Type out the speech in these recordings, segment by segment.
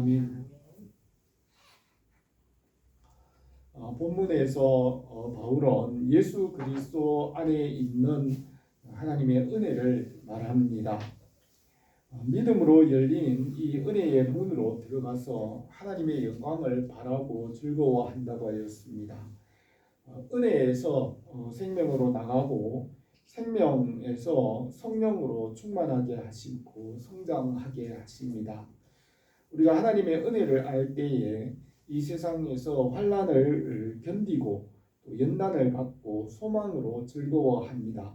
아멘. 본문에서 바울은 예수 그리스도 안에 있는 하나님의 은혜를 말합니다. 믿음으로 열린 이 은혜의 문으로 들어가서 하나님의 영광을 바라고 즐거워한다고 하였습니다. 은혜에서 생명으로 나가고 생명에서 성령으로 충만하게 하시고 성장하게 하십니다. 우리가 하나님의 은혜를 알 때에 이 세상에서 환난을 견디고 또 연단을 받고 소망으로 즐거워합니다.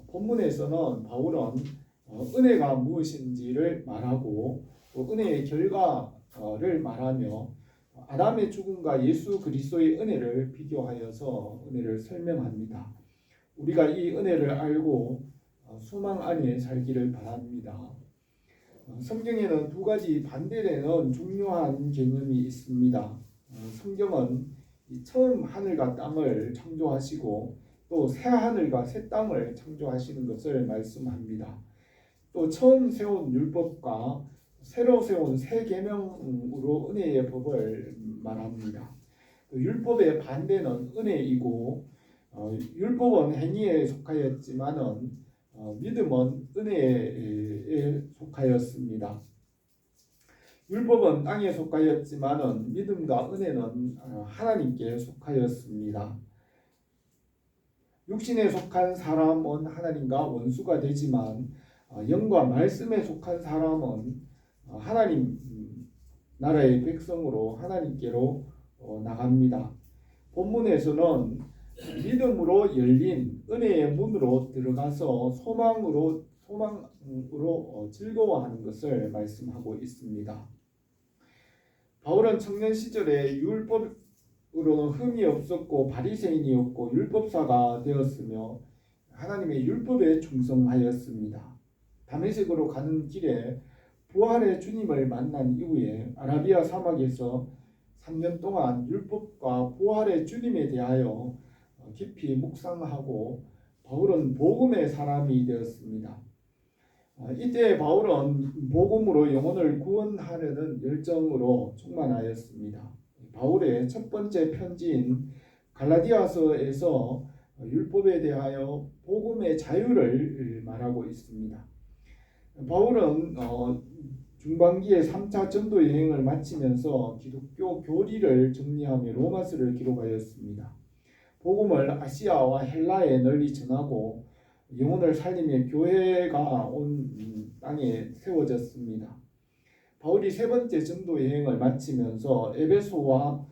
본문에서는 바울은 은혜가 무엇인지를 말하고 또 은혜의 결과를 말하며 아담의 죽음과 예수 그리스도의 은혜를 비교하여서 은혜를 설명합니다. 우리가 이 은혜를 알고 소망 안에 살기를 바랍니다. 성경에는 두 가지 반대되는 중요한 개념이 있습니다. 성경은 처음 하늘과 땅을 창조하시고 또 새 하늘과 새 땅을 창조하시는 것을 말씀합니다. 또 처음 세운 율법과 새로 세운 새 계명으로 은혜의 법을 말합니다. 율법의 반대는 은혜이고 율법은 행위에 속하였지만은 믿음은 은혜에 속하였습니다. 율법은 땅에 속하였지만은 믿음과 은혜는 하나님께 속하였습니다. 육신에 속한 사람은 하나님과 원수가 되지만 영과 말씀에 속한 사람은 하나님 나라의 백성으로 하나님께로 나갑니다. 본문에서는 믿음으로 열린 은혜의 문으로 들어가서 소망으로 즐거워하는 것을 말씀하고 있습니다. 바울은 청년 시절에 율법으로는 흠이 없었고 바리새인이었고 율법사가 되었으며 하나님의 율법에 충성하였습니다. 다메섹으로 가는 길에 부활의 주님을 만난 이후에 아라비아 사막에서 3년 동안 율법과 부활의 주님에 대하여 깊이 묵상하고 바울은 복음의 사람이 되었습니다. 이때 바울은 복음으로 영혼을 구원하려는 열정으로 충만하였습니다. 바울의 첫 번째 편지인 갈라디아서에서 율법에 대하여 복음의 자유를 말하고 있습니다. 바울은 중반기에 3차 전도 여행을 마치면서 기독교 교리를 정리하며 로마서를 기록하였습니다. 복음을 아시아와 헬라에 널리 전하고 영혼을 살리며 교회가 온 땅에 세워졌습니다. 바울이 세 번째 전도 여행을 마치면서 에베소의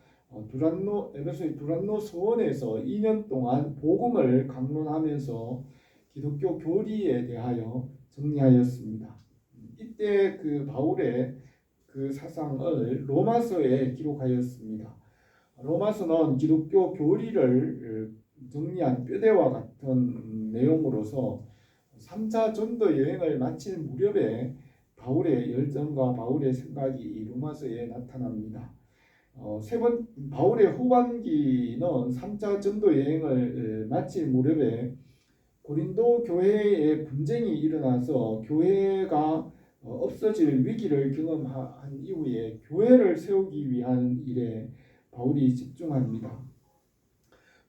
두란노 서원에서 2년 동안 복음을 강론하면서 기독교 교리에 대하여 정리하였습니다. 이때 그 바울의 그 사상을 로마서에 기록하였습니다. 로마서는 기독교 교리를 정리한 뼈대와 같은 내용으로서 3차 전도 여행을 마칠 무렵에 바울의 열정과 바울의 생각이 이 로마서에 나타납니다. 바울의 후반기는 3차 전도 여행을 마칠 무렵에 고린도 교회에 분쟁이 일어나서 교회가 없어질 위기를 경험한 이후에 교회를 세우기 위한 일에 바울이 집중합니다.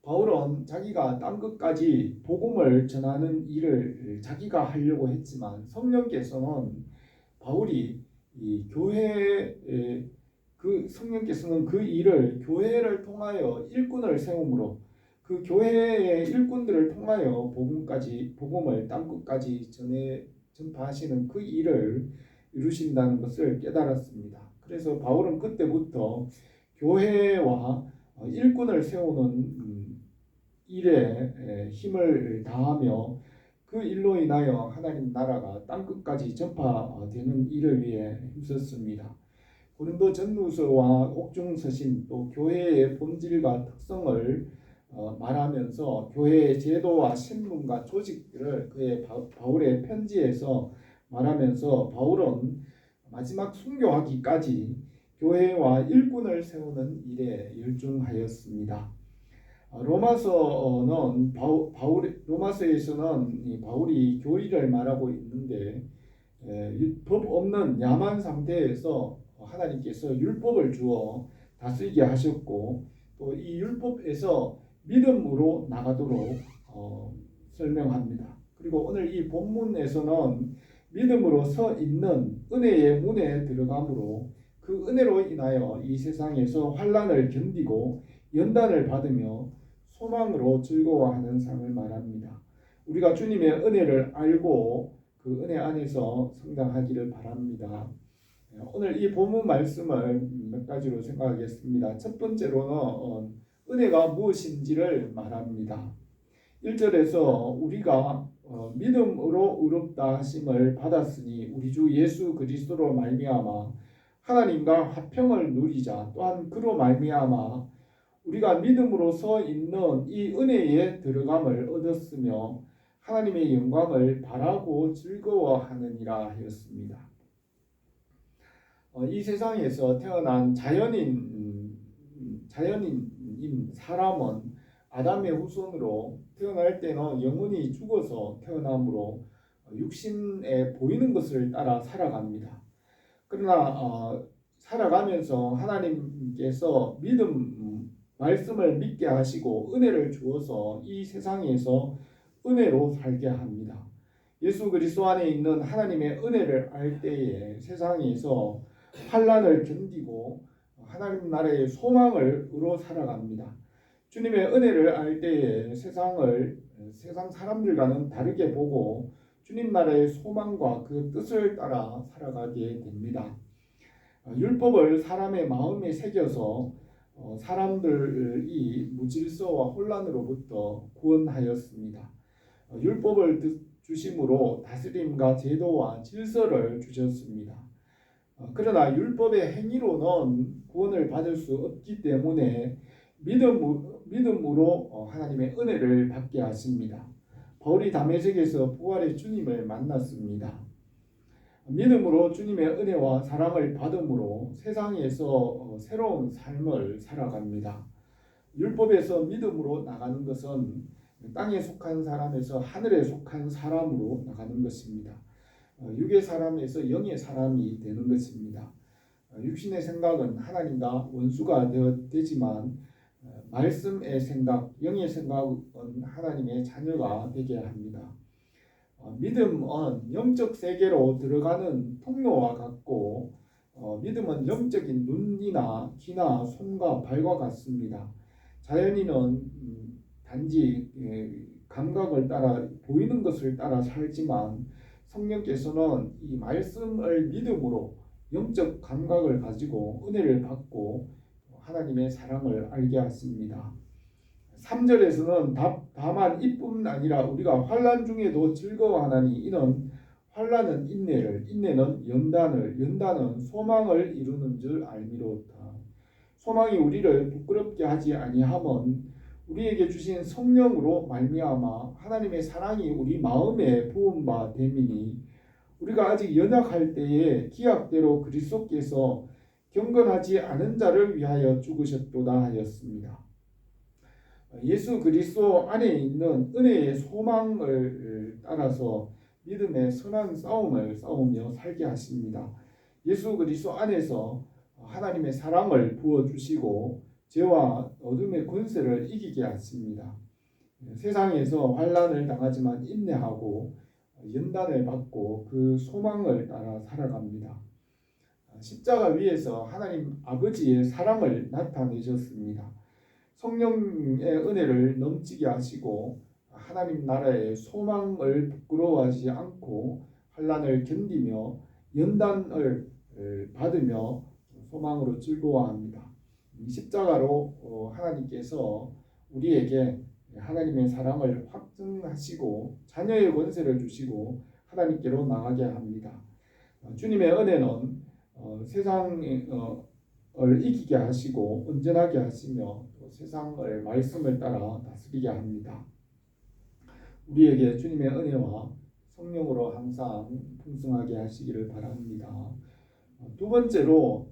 바울은 자기가 땅끝까지 복음을 전하는 일을 자기가 하려고 했지만 성령께서는 바울이 이 성령께서는 그 일을 교회를 통하여 일꾼을 세움으로 그 교회의 일꾼들을 통하여 복음을 땅끝까지 전파하시는 그 일을 이루신다는 것을 깨달았습니다. 그래서 바울은 그때부터 교회와 일꾼을 세우는 일에 힘을 다하며 그 일로 인하여 하나님 나라가 땅끝까지 전파되는 일을 위해 힘썼습니다. 고린도 전후서와 옥중서신 또 교회의 본질과 특성을 말하면서 교회의 제도와 신분과 조직들을 그의 바울의 편지에서 말하면서 바울은 마지막 순교하기까지 교회와 일꾼을 세우는 일에 열중하였습니다. 로마서에서는 바울이 교리를 말하고 있는데 법 없는 야만 상태에서 하나님께서 율법을 주어 다스리게 하셨고 또 이 율법에서 믿음으로 나가도록 설명합니다. 그리고 오늘 이 본문에서는 믿음으로 서 있는 은혜의 문에 들어감으로 그 은혜로 인하여 이 세상에서 환난을 견디고 연단을 받으며 소망으로 즐거워하는 삶을 말합니다. 우리가 주님의 은혜를 알고 그 은혜 안에서 성장하기를 바랍니다. 오늘 이 본문 말씀을 몇 가지로 생각하겠습니다. 첫 번째로는 은혜가 무엇인지를 말합니다. 1절에서 우리가 믿음으로 의롭다 하심을 받았으니 우리 주 예수 그리스도로 말미암아 하나님과 화평을 누리자. 또한 그로 말미암아 우리가 믿음으로 서 있는 이 은혜에 들어감을 얻었으며 하나님의 영광을 바라고 즐거워하느니라 하였습니다. 이 세상에서 태어난 자연인인 사람은 아담의 후손으로 태어날 때는 영혼이 죽어서 태어나므로 육신에 보이는 것을 따라 살아갑니다. 그러나 살아가면서 하나님께서 말씀을 믿게 하시고 은혜를 주어서 이 세상에서 은혜로 살게 합니다. 예수 그리스도 안에 있는 하나님의 은혜를 알 때에 세상에서 환난을 견디고 하나님 나라의 소망으로 살아갑니다. 주님의 은혜를 알 때에 세상 사람들과는 다르게 보고 주님 나라의 소망과 그 뜻을 따라 살아가게 됩니다. 율법을 사람의 마음에 새겨서 사람들이 무질서와 혼란으로부터 구원하였습니다. 율법을 주심으로 다스림과 제도와 질서를 주셨습니다. 그러나 율법의 행위로는 구원을 받을 수 없기 때문에 믿음으로 하나님의 은혜를 받게 하십니다. 바울이 다메섹에서 부활의 주님을 만났습니다. 믿음으로 주님의 은혜와 사랑을 받음으로 세상에서 새로운 삶을 살아갑니다. 율법에서 믿음으로 나가는 것은 땅에 속한 사람에서 하늘에 속한 사람으로 나가는 것입니다. 육의 사람에서 영의 사람이 되는 것입니다. 육신의 생각은 하나님과 원수가 되지만 말씀의 생각, 영의 생각은 하나님의 자녀가 되게 합니다. 믿음은 영적 세계로 들어가는 통로와 같고 믿음은 영적인 눈이나 귀나 손과 발과 같습니다. 자연인은 단지 감각을 따라 보이는 것을 따라 살지만 성령께서는 이 말씀을 믿음으로 영적 감각을 가지고 은혜를 받고 하나님의 사랑을 알게 하십니다. 3절에서는 다만 이뿐 아니라 우리가 환난 중에도 즐거워하나니 이는 환난은 인내를, 인내는 연단은 소망을 이루는 줄 알미로다. 소망이 우리를 부끄럽게 하지 아니함은 우리에게 주신 성령으로 말미암아 하나님의 사랑이 우리 마음에 부은 바 됨이니 우리가 아직 연약할 때에 기약대로 그리스도께서 경건하지 않은 자를 위하여 죽으셨도다 하였습니다. 예수 그리스도 안에 있는 은혜의 소망을 따라서 믿음의 선한 싸움을 싸우며 살게 하십니다. 예수 그리스도 안에서 하나님의 사랑을 부어주시고 죄와 어둠의 권세를 이기게 하십니다. 세상에서 환난을 당하지만 인내하고 연단을 받고 그 소망을 따라 살아갑니다. 십자가 위에서 하나님 아버지의 사랑을 나타내셨습니다. 성령의 은혜를 넘치게 하시고 하나님 나라의 소망을 부끄러워하지 않고 환난을 견디며 연단을 받으며 소망으로 즐거워합니다. 십자가로 하나님께서 우리에게 하나님의 사랑을 확증하시고 자녀의 권세를 주시고 하나님께로 나가게 합니다. 주님의 은혜는 세상을 이기게 하시고 온전하게 하시며 세상을 말씀을 따라 다스리게 합니다. 우리에게 주님의 은혜와 성령으로 항상 풍성하게 하시기를 바랍니다. 두 번째로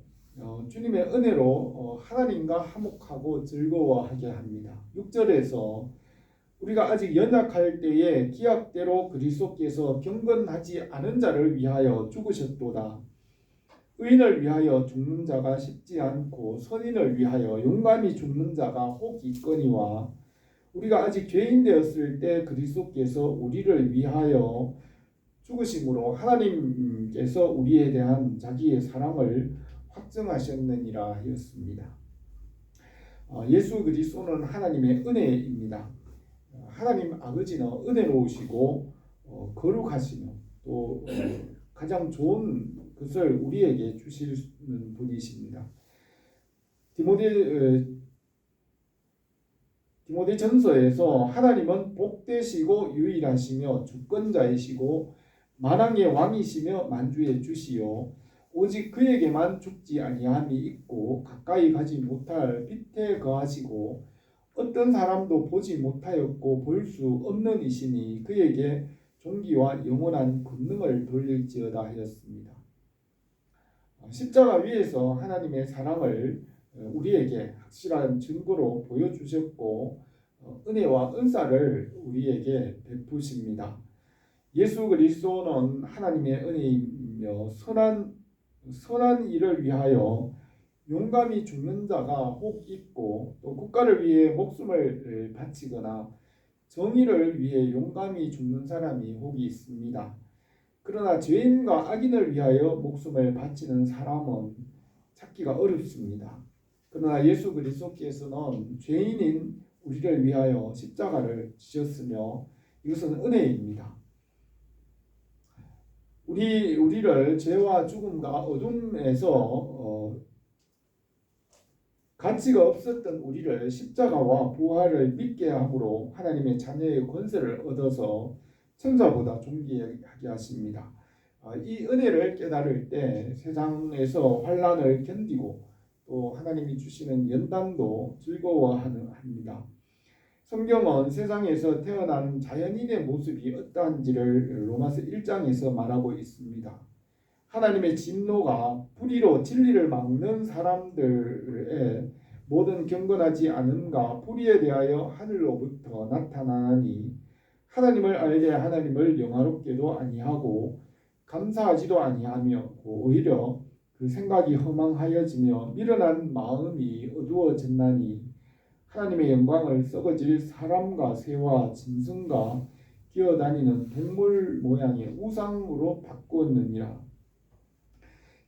주님의 은혜로 하나님과 화목하고 즐거워하게 합니다. 6절에서 우리가 아직 연약할 때에 기약대로 그리스도께서 경건하지 않은 자를 위하여 죽으셨도다. 의인을 위하여 죽는 자가 쉽지 않고 선인을 위하여 용감히 죽는 자가 혹 있거니와 우리가 아직 죄인 되었을 때 그리스도께서 우리를 위하여 죽으심으로 하나님께서 우리에 대한 자기의 사랑을 확증하셨느니라 하였습니다. 예수 그리스도는 하나님의 은혜입니다. 하나님 아버지는 은혜로우시고 거룩하시며 또 가장 좋은 것을 우리에게 주시는 분이십니다. 디모데전서에서 하나님은 복되시고 유일하시며 주권자이시고 만왕의 왕이시며 만주의 주시요 오직 그에게만 죽지 아니함이 있고 가까이 가지 못할 빛에 거하시고 어떤 사람도 보지 못하였고 볼 수 없는 이시니 그에게 존귀와 영원한 권능을 돌릴지어다 하였습니다. 십자가 위에서 하나님의 사랑을 우리에게 확실한 증거로 보여주셨고 은혜와 은사를 우리에게 베푸십니다. 예수 그리스도는 하나님의 은혜이며 선한 일을 위하여 용감히 죽는 자가 혹 있고 또 국가를 위해 목숨을 바치거나 정의를 위해 용감히 죽는 사람이 혹이 있습니다. 그러나 죄인과 악인을 위하여 목숨을 바치는 사람은 찾기가 어렵습니다. 그러나 예수 그리스도께서는 죄인인 우리를 위하여 십자가를 지셨으며 이것은 은혜입니다. 우리를 죄와 죽음과 어둠에서 가치가 없었던 우리를 십자가와 부활을 믿게 함으로 하나님의 자녀의 권세를 얻어서 천사보다 존귀하게 하십니다. 이 은혜를 깨달을 때 세상에서 환난을 견디고 또 하나님이 주시는 연단도 즐거워합니다. 성경은 세상에서 태어난 자연인의 모습이 어떠한지를 로마서 1장에서 말하고 있습니다. 하나님의 진노가 불의로 진리를 막는 사람들의 모든 경건하지 않음과 불의에 대하여 하늘로부터 나타나니 하나님을 알되 하나님을 영화롭게도 아니하고 감사하지도 아니하며 오히려 그 생각이 허망하여지며 미련한 마음이 어두워졌나니 하나님의 영광을 썩어질 사람과 새와 짐승과 기어다니는 동물 모양의 우상으로 바꾸었느니라.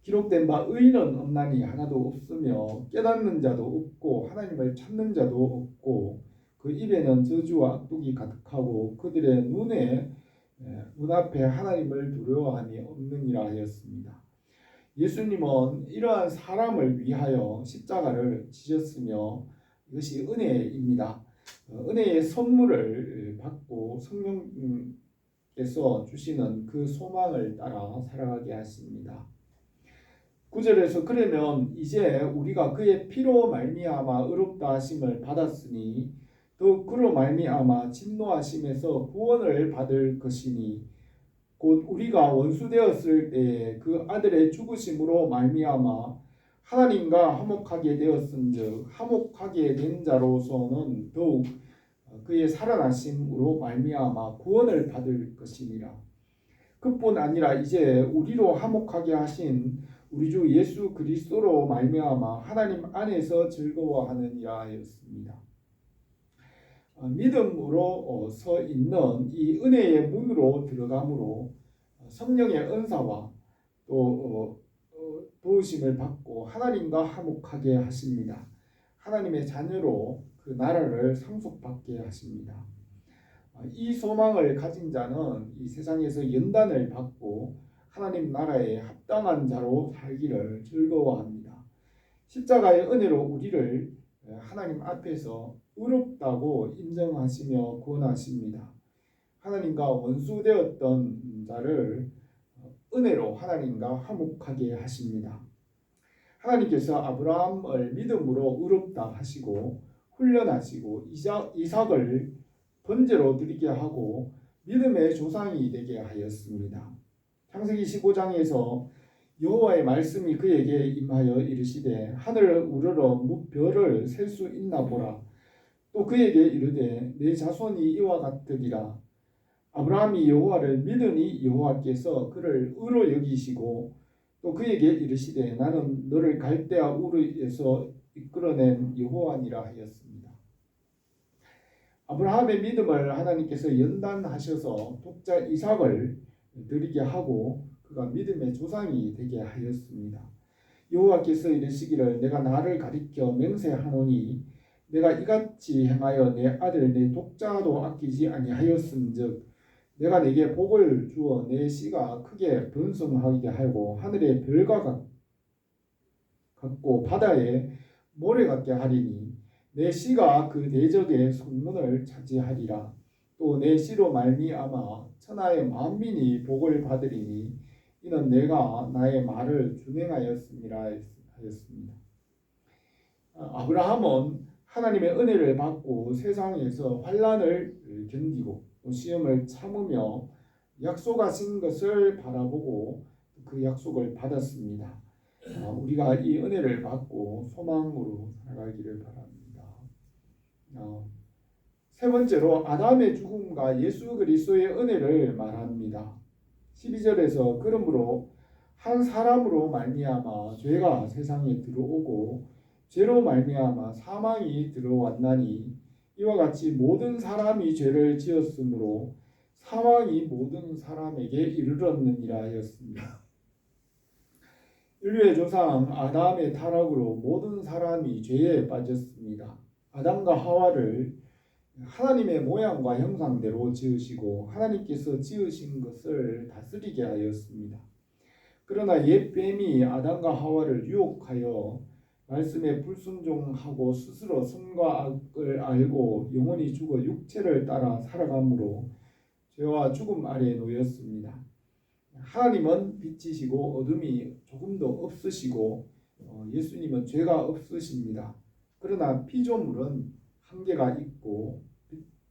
기록된 바 의인은 없나니 하나도 없으며 깨닫는 자도 없고 하나님을 찾는 자도 없고 그 입에는 저주와 악독이 가득하고 그들의 눈앞에 하나님을 두려워함이 없느니라 하였습니다. 예수님은 이러한 사람을 위하여 십자가를 지셨으며 이것이 은혜입니다. 은혜의 선물을 받고 성령께서 주시는 그 소망을 따라 살아가게 하십니다. 9절에서 그러면 이제 우리가 그의 피로 말미암아 의롭다 하심을 받았으니 또 그로 말미암아 진노하심에서 구원을 받을 것이니 곧 우리가 원수 되었을 때에 그 아들의 죽으심으로 말미암아 하나님과 화목하게 되었은즉 화목하게 된 자로서는 더욱 그의 살아나심으로 말미암아 구원을 받을 것이니라. 그뿐 아니라 이제 우리로 화목하게 하신 우리 주 예수 그리스도로 말미암아 하나님 안에서 즐거워하느니라 하였습니다. 믿음으로 서 있는 이 은혜의 문으로 들어감으로 성령의 은사와 또 도우심을 받고 하나님과 화목하게 하십니다. 하나님의 자녀로 그 나라를 상속받게 하십니다. 이 소망을 가진 자는 이 세상에서 연단을 받고 하나님 나라에 합당한 자로 살기를 즐거워합니다. 십자가의 은혜로 우리를 하나님 앞에서 의롭다고 인정하시며 구원하십니다. 하나님과 원수되었던 자를 은혜로 하나님과 화목하게 하십니다. 하나님께서 아브라함을 믿음으로 의롭다 하시고 훈련하시고 이삭을 번제로 드리게 하고 믿음의 조상이 되게 하였습니다. 창세기 15장에서 여호와의 말씀이 그에게 임하여 이르시되 하늘을 우러러 별을 셀 수 있나 보라. 또 그에게 이르되 내 자손이 이와 같으리라. 아브라함이 여호와를 믿으니 여호와께서 그를 의로 여기시고 또 그에게 이르시되 나는 너를 갈대아 우르에서 이끌어낸 여호와니라 하였습니다. 아브라함의 믿음을 하나님께서 연단하셔서 독자 이삭을 드리게 하고 그가 믿음의 조상이 되게 하였습니다. 여호와께서 이르시기를 내가 나를 가리켜 맹세하노니 내가 이같이 행하여 내 아들 내 독자도 아끼지 아니하였음즉 내가 네게 복을 주어 내 씨가 크게 번성하게 하고 하늘의 별과 같고 바다의 모래 같게 하리니 내 씨가 그 대적의 성문을 차지하리라. 또 내 씨로 말미암아 천하의 만민이 복을 받으리니 이는 내가 나의 말을 준행하였음이라 하였습니다. 아브라함은 하나님의 은혜를 받고 세상에서 환난을 견디고 또 시험을 참으며 약속하신 것을 바라보고 그 약속을 받았습니다. 우리가 이 은혜를 받고 소망으로 살아가기를 바랍니다. 세 번째로 아담의 죽음과 예수 그리스도의 은혜를 말합니다. 12절에서 그러므로 한 사람으로 말미암아 죄가 세상에 들어오고 죄로 말미암아 사망이 들어왔나니 이와 같이 모든 사람이 죄를 지었으므로 사망이 모든 사람에게 이르렀느니라 하였습니다. 인류의 조상 아담의 타락으로 모든 사람이 죄에 빠졌습니다. 아담과 하와를 하나님의 모양과 형상대로 지으시고 하나님께서 지으신 것을 다스리게 하였습니다. 그러나 옛 뱀이 아담과 하와를 유혹하여 말씀에 불순종하고 스스로 선과 악을 알고 영원히 죽어 육체를 따라 살아가므로 죄와 죽음 아래에 놓였습니다. 하나님은 빛이시고 어둠이 조금도 없으시고 예수님은 죄가 없으십니다. 그러나 피조물은 한계가 있고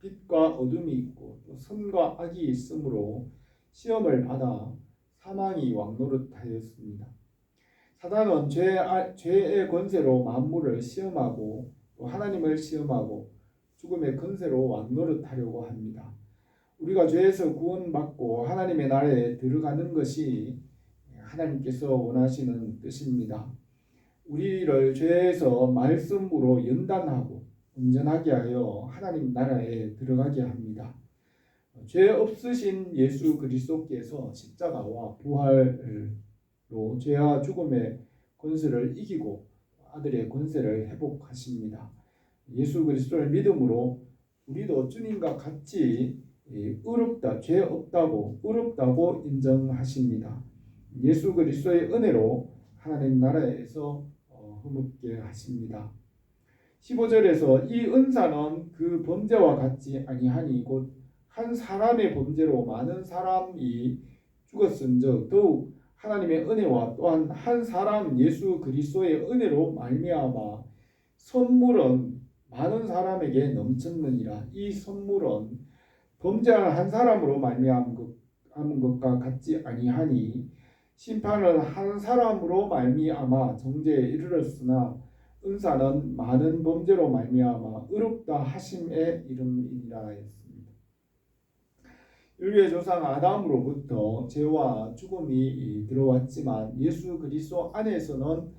빛과 어둠이 있고 또 선과 악이 있으므로 시험을 받아 사망이 왕노릇하였습니다. 사단은 죄의 권세로 만물을 시험하고 또 하나님을 시험하고 죽음의 권세로 왕노릇하려고 합니다. 우리가 죄에서 구원받고 하나님의 나라에 들어가는 것이 하나님께서 원하시는 뜻입니다. 우리를 죄에서 말씀으로 연단하고 온전하게 하여 하나님 나라에 들어가게 합니다. 죄 없으신 예수 그리스도께서 십자가와 부활로 죄와 죽음의 권세를 이기고 아들의 권세를 회복하십니다. 예수 그리스도를 믿음으로 우리도 주님과 같이 의롭다, 죄 없다고 의롭다고 인정하십니다. 예수 그리스도의 은혜로 하나님 나라에서 흐뭇게 하십니다. 15절에서 이 은사는 그 범죄와 같지 아니하니 곧 한 사람의 범죄로 많은 사람이 죽었은즉 더욱 하나님의 은혜와 또한 한 사람 예수 그리스도의 은혜로 말미암아 선물은 많은 사람에게 넘쳤느니라. 이 선물은 범죄한 한 사람으로 말미암은 것과 같지 아니하니 심판은 한 사람으로 말미암아 정죄에 이르렀으나 은사는 많은 범죄로 말미암아 의롭다 하심의 이름이니라 했습니다. 인류의 조상 아담으로부터 죄와 죽음이 들어왔지만 예수 그리스도 안에서는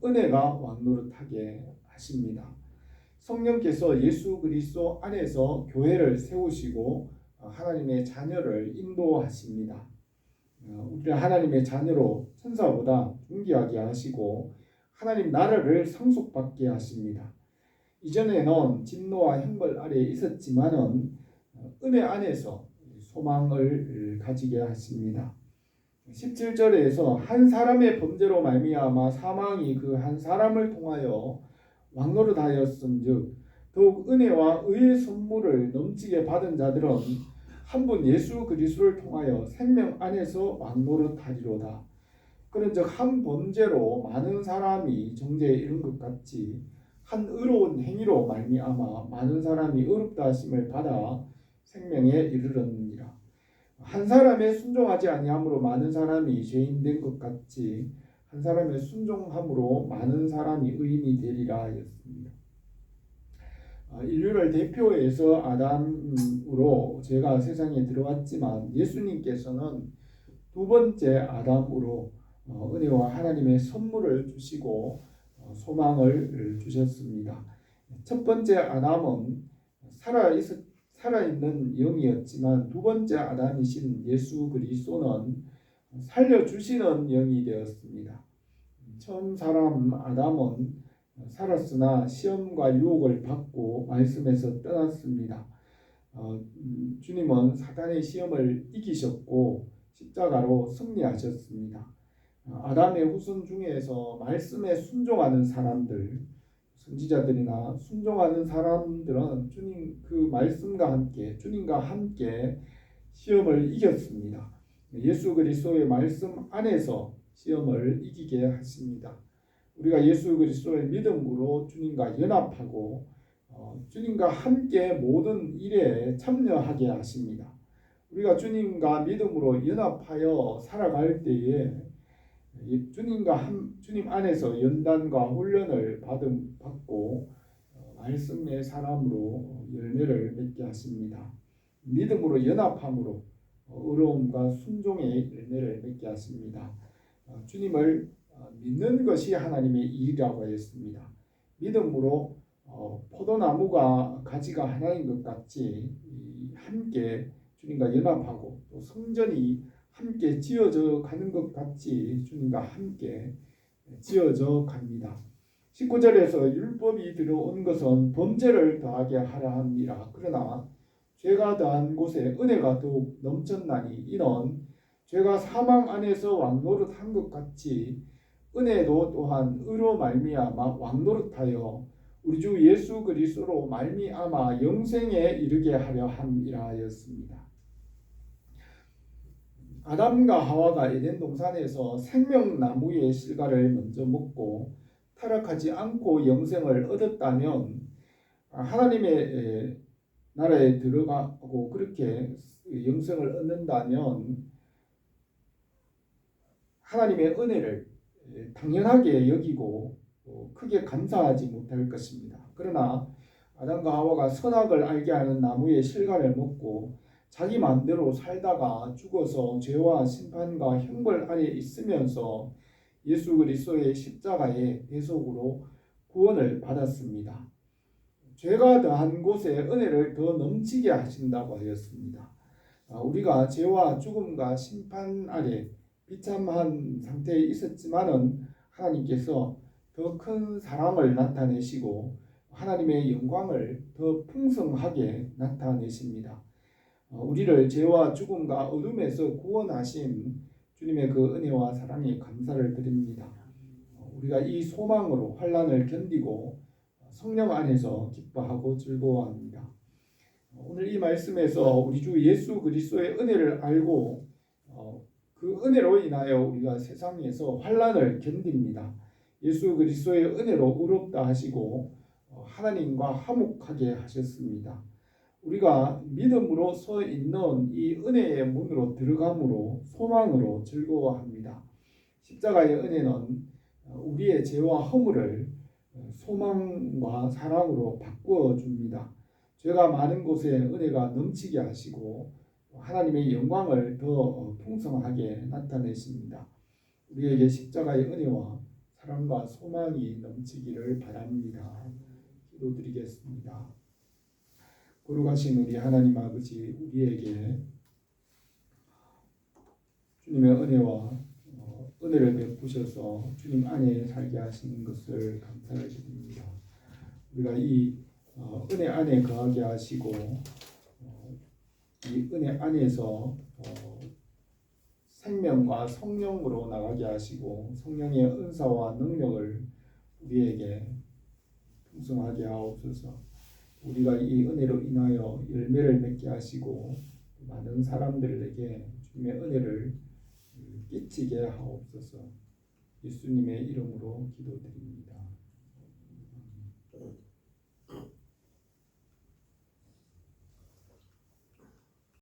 은혜가 왕노릇하게 하십니다. 성령께서 예수 그리스도 안에서 교회를 세우시고 하나님의 자녀를 인도하십니다. 우리를 하나님의 자녀로 천사보다 존귀하게 하시고 하나님 나라를 상속받게 하십니다. 이전에는 진노와 형벌 아래에 있었지만은 은혜 안에서 소망을 가지게 하십니다. 17절에서 한 사람의 범죄로 말미암아 사망이 그 한 사람을 통하여 왕노릇하였음즉 더욱 은혜와 의의 선물을 넘치게 받은 자들은 한 분 예수 그리스도를 통하여 생명 안에서 왕노릇하리로다. 그런즉 한 범죄로 많은 사람이 정죄에 이른 것 같이 한 의로운 행위로 말미암아 많은 사람이 의롭다 하심을 받아 생명에 이르렀느니라. 한 사람의 순종하지 아니함으로 많은 사람이 죄인 된 것 같이 한 사람의 순종함으로 많은 사람이 의인이 되리라 하였습니다. 인류를 대표해서 아담으로 죄가 세상에 들어왔지만 예수님께서는 두 번째 아담으로 은혜와 하나님의 선물을 주시고 소망을 주셨습니다. 첫 번째 아담은 살아있는 영이었지만 두 번째 아담이신 예수 그리스도는 살려주시는 영이 되었습니다. 처음 사람 아담은 살았으나 시험과 유혹을 받고 말씀에서 떠났습니다. 주님은 사탄의 시험을 이기셨고 십자가로 승리하셨습니다. 아담의 후손 중에서 말씀에 순종하는 사람들, 선지자들이나 순종하는 사람들은 주님 그 말씀과 함께 주님과 함께 시험을 이겼습니다. 예수 그리스도의 말씀 안에서 시험을 이기게 하십니다. 우리가 예수 그리스도의 믿음으로 주님과 연합하고 주님과 함께 모든 일에 참여하게 하십니다. 우리가 주님과 믿음으로 연합하여 살아갈 때에 주님 안에서 연단과 훈련을 받고 말씀의 사람으로 열매를 맺게 하십니다. 믿음으로 연합함으로 의로움과 순종의 열매를 맺게 하십니다. 주님을 믿는 것이 하나님의 일이라고 하였습니다. 믿음으로 포도나무가 가지가 하나인 것 같이 함께 주님과 연합하고 또 성전이 함께 지어져 가는 것 같이 주님과 함께 지어져 갑니다. 19절에서 율법이 들어온 것은 범죄를 더하게 하려 함이라. 그러나 죄가 더한 곳에 은혜가 더욱 넘쳤나니 이는 죄가 사망 안에서 왕노릇한 것 같이 은혜도 또한 의로 말미암아 왕노릇하여 우리 주 예수 그리스도로 말미암아 영생에 이르게 하려 함이라 하였습니다. 아담과 하와가 에덴 동산에서 생명나무의 실과를 먼저 먹고 타락하지 않고 영생을 얻었다면 하나님의 나라에 들어가고 그렇게 영생을 얻는다면 하나님의 은혜를 당연하게 여기고 크게 감사하지 못할 것입니다. 그러나 아담과 하와가 선악을 알게 하는 나무의 실과를 먹고 자기 마음대로 살다가 죽어서 죄와 심판과 형벌 아래 있으면서 예수 그리스도의 십자가의 대속으로 구원을 받았습니다. 죄가 더한 곳에 은혜를 더 넘치게 하신다고 하였습니다. 우리가 죄와 죽음과 심판 아래 비참한 상태에 있었지만은 하나님께서 더 큰 사랑을 나타내시고 하나님의 영광을 더 풍성하게 나타내십니다. 우리를 죄와 죽음과 어둠에서 구원하신 주님의 그 은혜와 사랑에 감사를 드립니다. 우리가 이 소망으로 환난을 견디고 성령 안에서 기뻐하고 즐거워합니다. 오늘 이 말씀에서 우리 주 예수 그리스도의 은혜를 알고 그 은혜로 인하여 우리가 세상에서 환난을 견딥니다. 예수 그리스도의 은혜로 의롭다 하시고 하나님과 화목하게 하셨습니다. 우리가 믿음으로 서 있는 이 은혜의 문으로 들어감으로 소망으로 즐거워합니다. 십자가의 은혜는 우리의 죄와 허물을 소망과 사랑으로 바꾸어 줍니다. 죄가 많은 곳에 은혜가 넘치게 하시고 하나님의 영광을 더 풍성하게 나타내십니다. 우리에게 십자가의 은혜와 사랑과 소망이 넘치기를 바랍니다. 기도드리겠습니다. 거룩하신 우리 하나님 아버지, 우리에게 주님의 은혜와 은혜를 베푸셔서 주님 안에 살게 하시는 것을 감사를 드립니다. 우리가 이 은혜 안에 거하게 하시고 이 은혜 안에서 생명과 성령으로 나가게 하시고 성령의 은사와 능력을 우리에게 풍성하게 하옵소서. 우리가 이 은혜로 인하여 열매를 맺게 하시고 많은 사람들에게 주님의 은혜를 끼치게 하옵소서. 예수님의 이름으로 기도드립니다.